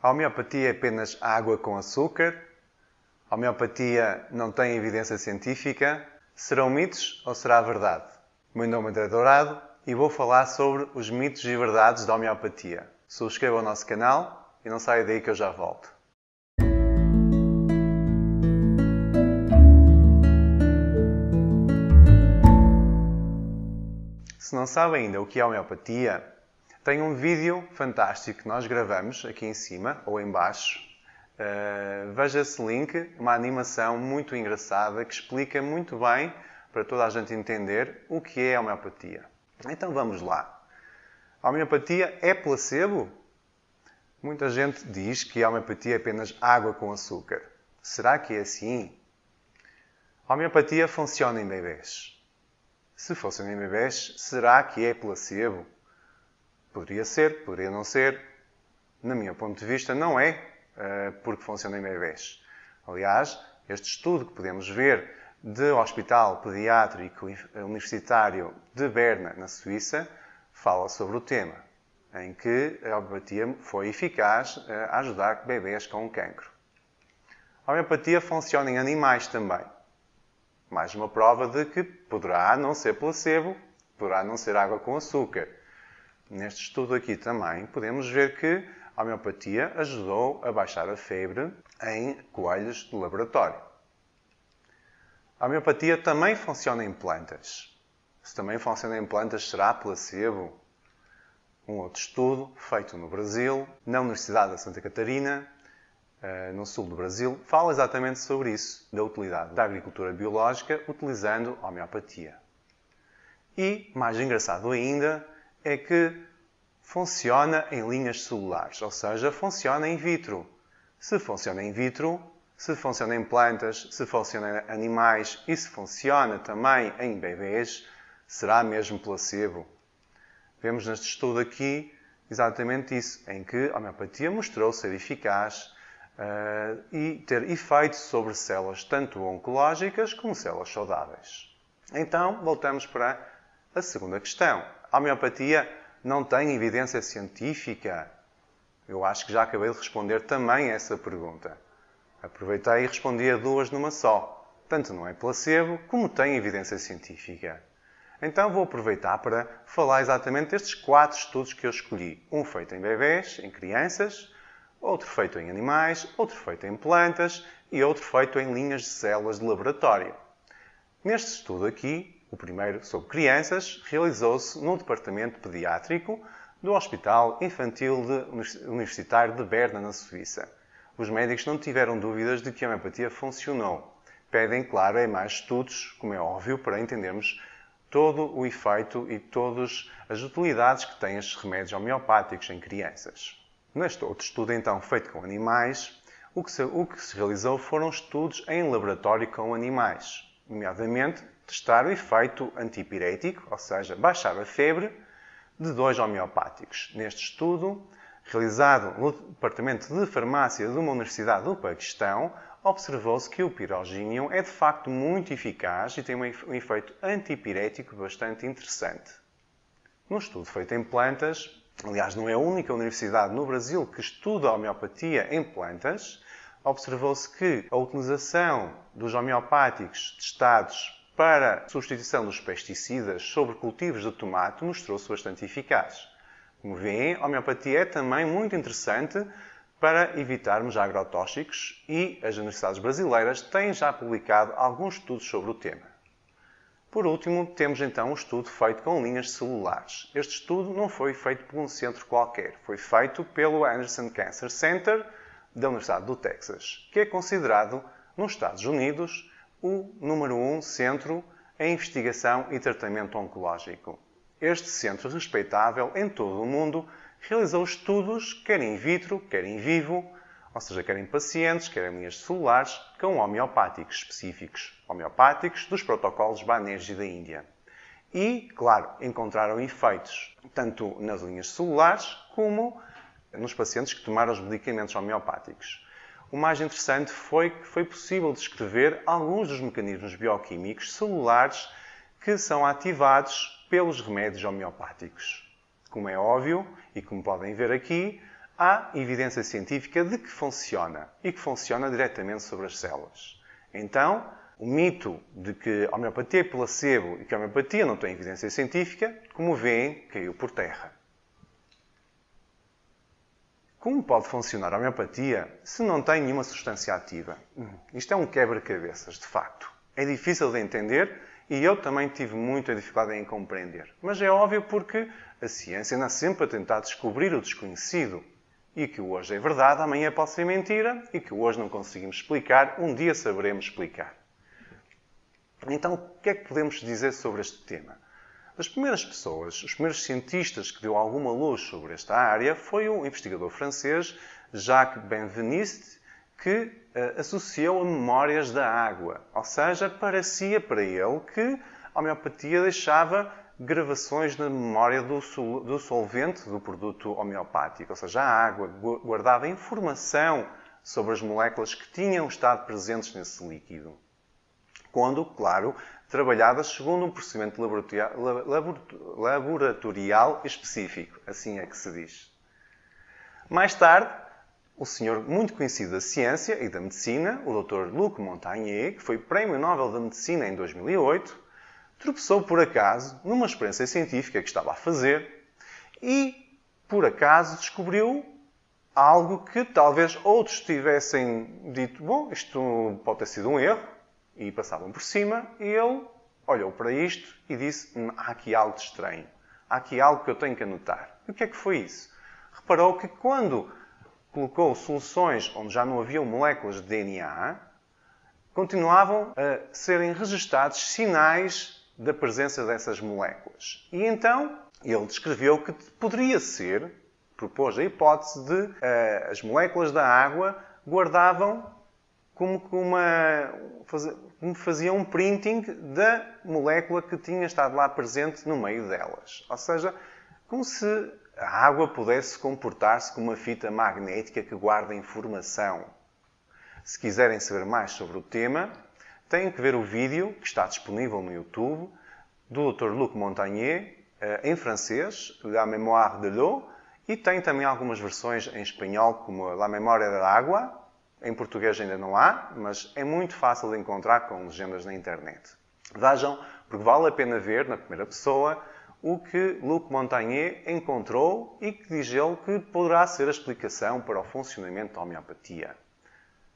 A homeopatia é apenas água com açúcar? A homeopatia não tem evidência científica? Serão mitos ou será verdade? O meu nome é André Dourado e vou falar sobre os mitos e verdades da homeopatia. Subscreva o nosso canal e não saia daí que eu já volto. Se não sabe ainda o que é homeopatia, tem um vídeo fantástico que nós gravamos aqui em cima ou em baixo. Veja esse link, uma animação muito engraçada que explica muito bem para toda a gente entender o que é a homeopatia. Então vamos lá. A homeopatia é placebo? Muita gente diz que a homeopatia é apenas água com açúcar. Será que é assim? A homeopatia funciona em bebés. Se funciona em bebés, será que é placebo? Poderia ser, poderia não ser. Na minha ponto de vista, não é porque funciona em bebés. Aliás, este estudo que podemos ver do Hospital Pediátrico Universitário de Berna, na Suíça, fala sobre o tema, em que a homeopatia foi eficaz a ajudar bebés com cancro. A homeopatia funciona em animais também. Mais uma prova de que poderá não ser placebo, poderá não ser água com açúcar. Neste estudo aqui também podemos ver que a homeopatia ajudou a baixar a febre em coelhos de laboratório. A homeopatia também funciona em plantas. Se também funciona em plantas, será placebo? Um outro estudo feito no Brasil, na Universidade de Santa Catarina, no sul do Brasil, fala exatamente sobre isso, da utilidade da agricultura biológica utilizando a homeopatia. E, mais engraçado ainda, é que funciona em linhas celulares, ou seja, funciona in vitro. Se funciona in vitro, se funciona em plantas, se funciona em animais e se funciona também em bebês, será mesmo placebo? Vemos neste estudo aqui exatamente isso, em que a homeopatia mostrou ser eficaz e ter efeitos sobre células tanto oncológicas como células saudáveis. Então, voltamos para a segunda questão. A homeopatia não tem evidência científica? Eu acho que já acabei de responder também a essa pergunta. Aproveitei e respondi a duas numa só. Tanto não é placebo, como tem evidência científica. Então vou aproveitar para falar exatamente destes 4 estudos que eu escolhi. Um feito em bebés, em crianças, outro feito em animais, outro feito em plantas e outro feito em linhas de células de laboratório. Neste estudo aqui, o primeiro sobre crianças, realizou-se no Departamento Pediátrico do Hospital Infantil Universitário de Berna, na Suíça. Os médicos não tiveram dúvidas de que a homeopatia funcionou. Pedem, claro, mais estudos, como é óbvio, para entendermos todo o efeito e todas as utilidades que têm estes remédios homeopáticos em crianças. Neste outro estudo, então, feito com animais, o que se realizou foram estudos em laboratório com animais, nomeadamente testar o efeito antipirético, ou seja, baixar a febre, de 2 homeopáticos. Neste estudo, realizado no Departamento de Farmácia de uma universidade do Paquistão, observou-se que o pirogínium é de facto muito eficaz e tem um efeito antipirético bastante interessante. No estudo feito em plantas, aliás, não é a única universidade no Brasil que estuda a homeopatia em plantas, observou-se que a utilização dos homeopáticos testados para a substituição dos pesticidas sobre cultivos de tomate mostrou-se bastante eficaz. Como veem, a homeopatia é também muito interessante para evitarmos agrotóxicos e as universidades brasileiras têm já publicado alguns estudos sobre o tema. Por último, temos então um estudo feito com linhas celulares. Este estudo não foi feito por um centro qualquer, foi feito pelo Anderson Cancer Center da Universidade do Texas, que é considerado, nos Estados Unidos, o número 1 centro em investigação e tratamento oncológico. Este centro respeitável em todo o mundo realizou estudos, quer in vitro, quer in vivo, ou seja, quer em pacientes, quer em linhas celulares, com homeopáticos específicos, homeopáticos dos protocolos Banerjee da Índia. E, claro, encontraram efeitos tanto nas linhas celulares como nos pacientes que tomaram os medicamentos homeopáticos. O mais interessante foi que foi possível descrever alguns dos mecanismos bioquímicos celulares que são ativados pelos remédios homeopáticos. Como é óbvio, e como podem ver aqui, há evidência científica de que funciona e que funciona diretamente sobre as células. Então, o mito de que a homeopatia é placebo e que a homeopatia não tem evidência científica, como veem, caiu por terra. Como pode funcionar a homeopatia se não tem nenhuma substância ativa? Isto é um quebra-cabeças, de facto. É difícil de entender e eu também tive muita dificuldade em compreender. Mas é óbvio porque a ciência anda sempre a tentar descobrir o desconhecido. E que hoje é verdade, amanhã pode ser mentira, e que hoje não conseguimos explicar, um dia saberemos explicar. Então, o que é que podemos dizer sobre este tema? As primeiras pessoas, os primeiros cientistas que deu alguma luz sobre esta área foi o investigador francês Jacques Benveniste, que associou a memórias da água. Ou seja, parecia para ele que a homeopatia deixava gravações na memória do solvente do produto homeopático. Ou seja, a água guardava informação sobre as moléculas que tinham estado presentes nesse líquido. Quando, claro, trabalhadas segundo um procedimento laboratorial específico. Assim é que se diz. Mais tarde, o senhor muito conhecido da ciência e da medicina, o Dr. Luc Montagnier, que foi Prémio Nobel da Medicina em 2008, tropeçou por acaso numa experiência científica que estava a fazer e, por acaso, descobriu algo que talvez outros tivessem dito, bom, isto pode ter sido um erro, e passavam por cima, e ele olhou para isto e disse, há aqui algo de estranho, há aqui algo que eu tenho que anotar. E o que é que foi isso? Reparou que quando colocou soluções onde já não haviam moléculas de DNA, continuavam a serem registados sinais da presença dessas moléculas. E então ele descreveu que poderia ser, propôs a hipótese de as moléculas da água guardavam como faziam um printing da molécula que tinha estado lá presente no meio delas. Ou seja, como se a água pudesse comportar-se como uma fita magnética que guarda informação. Se quiserem saber mais sobre o tema, têm que ver o vídeo que está disponível no YouTube do Dr. Luc Montagnier, em francês, La Mémoire de l'eau, e tem também algumas versões em espanhol, como La Memória da Água. Em português ainda não há, mas é muito fácil de encontrar com legendas na internet. Vejam, porque vale a pena ver, na primeira pessoa, o que Luc Montagnier encontrou e que diz ele que poderá ser a explicação para o funcionamento da homeopatia.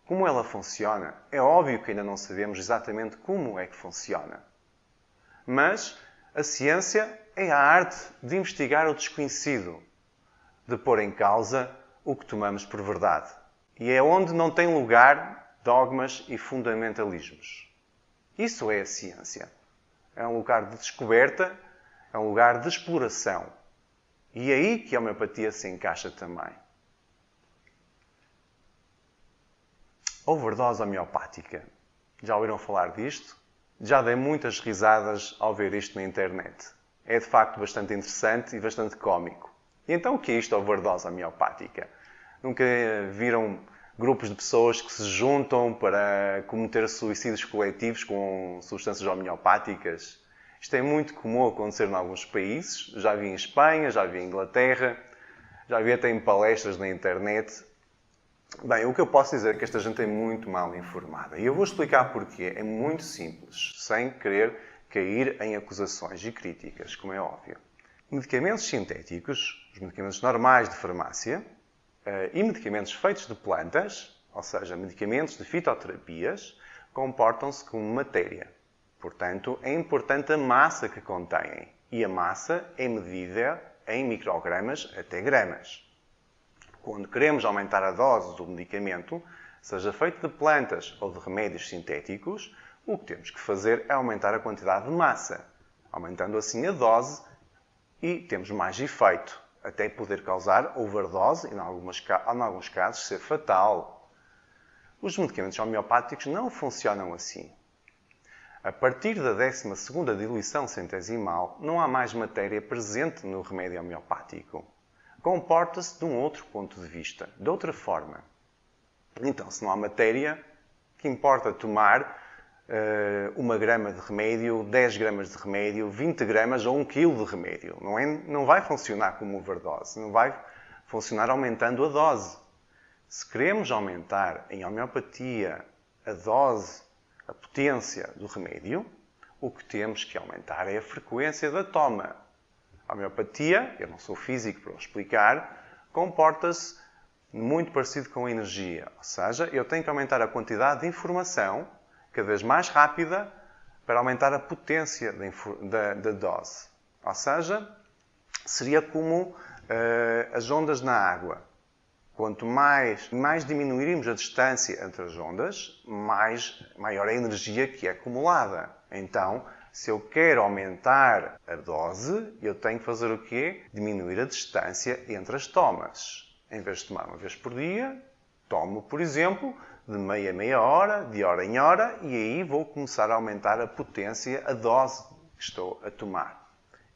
Como ela funciona? É óbvio que ainda não sabemos exatamente como é que funciona. Mas a ciência é a arte de investigar o desconhecido, de pôr em causa o que tomamos por verdade. E é onde não tem lugar dogmas e fundamentalismos. Isso é a ciência. É um lugar de descoberta, é um lugar de exploração. E é aí que a homeopatia se encaixa também. Overdose homeopática. Já ouviram falar disto? Já dei muitas risadas ao ver isto na internet. É de facto bastante interessante e bastante cómico. E então o que é isto, overdose homeopática? Nunca viram grupos de pessoas que se juntam para cometer suicídios coletivos com substâncias homeopáticas? Isto é muito comum acontecer em alguns países. Já vi em Espanha, já vi em Inglaterra, já vi até em palestras na internet. Bem, o que eu posso dizer é que esta gente é muito mal informada. E eu vou explicar porquê. É muito simples, sem querer cair em acusações e críticas, como é óbvio. Medicamentos sintéticos, os medicamentos normais de farmácia, e medicamentos feitos de plantas, ou seja, medicamentos de fitoterapias, comportam-se como matéria. Portanto, é importante a massa que contêm. E a massa é medida em microgramas até gramas. Quando queremos aumentar a dose do medicamento, seja feito de plantas ou de remédios sintéticos, o que temos que fazer é aumentar a quantidade de massa, aumentando assim a dose e temos mais efeito, até poder causar overdose e, em alguns casos, ser fatal. Os medicamentos homeopáticos não funcionam assim. A partir da 12ª diluição centesimal, não há mais matéria presente no remédio homeopático. Comporta-se de um outro ponto de vista, de outra forma. Então, se não há matéria, que importa tomar 1 grama de remédio, 10 gramas de remédio, 20 gramas ou 1 quilo de remédio? Não vai funcionar como overdose, não vai funcionar aumentando a dose. Se queremos aumentar em homeopatia a dose, a potência do remédio, o que temos que aumentar é a frequência da toma. A homeopatia, eu não sou físico para o explicar, comporta-se muito parecido com a energia. Ou seja, eu tenho que aumentar a quantidade de informação cada vez mais rápida para aumentar a potência da dose. Ou seja, seria como as ondas na água. Quanto mais diminuirmos a distância entre as ondas, maior é a energia que é acumulada. Então, se eu quero aumentar a dose, eu tenho que fazer o quê? Diminuir a distância entre as tomas. Em vez de tomar uma vez por dia, tomo, por exemplo, de meia a meia hora, de hora em hora, e aí vou começar a aumentar a potência, a dose que estou a tomar.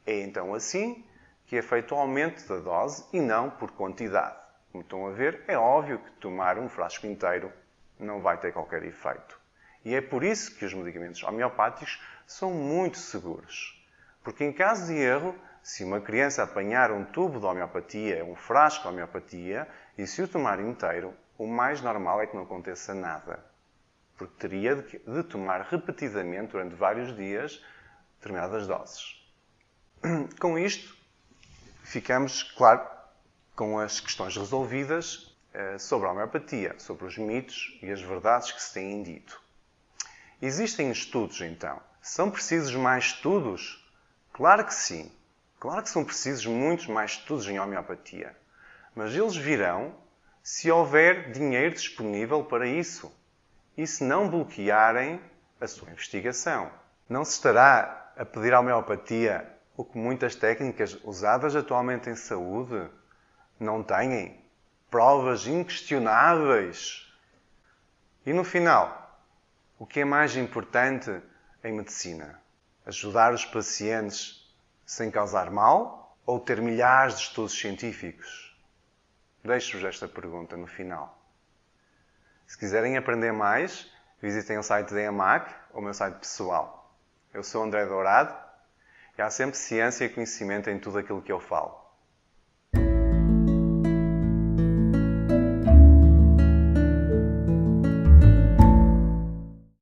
É então assim que é feito o aumento da dose e não por quantidade. Como estão a ver, é óbvio que tomar um frasco inteiro não vai ter qualquer efeito. E é por isso que os medicamentos homeopáticos são muito seguros. Porque em caso de erro, se uma criança apanhar um tubo de homeopatia, um frasco de homeopatia, e se o tomar inteiro, o mais normal é que não aconteça nada. Porque teria de tomar repetidamente, durante vários dias, determinadas doses. Com isto, ficamos, claro, com as questões resolvidas sobre a homeopatia, sobre os mitos e as verdades que se têm dito. Existem estudos, então. São precisos mais estudos? Claro que sim. Claro que são precisos muitos mais estudos em homeopatia. Mas eles virão se houver dinheiro disponível para isso. E se não bloquearem a sua investigação. Não se estará a pedir à homeopatia o que muitas técnicas usadas atualmente em saúde não têm? Provas inquestionáveis. E no final, o que é mais importante em medicina? Ajudar os pacientes sem causar mal ou ter milhares de estudos científicos? Deixo-vos esta pergunta no final. Se quiserem aprender mais, visitem o site da EMAC ou o meu site pessoal. Eu sou André Dourado e há sempre ciência e conhecimento em tudo aquilo que eu falo.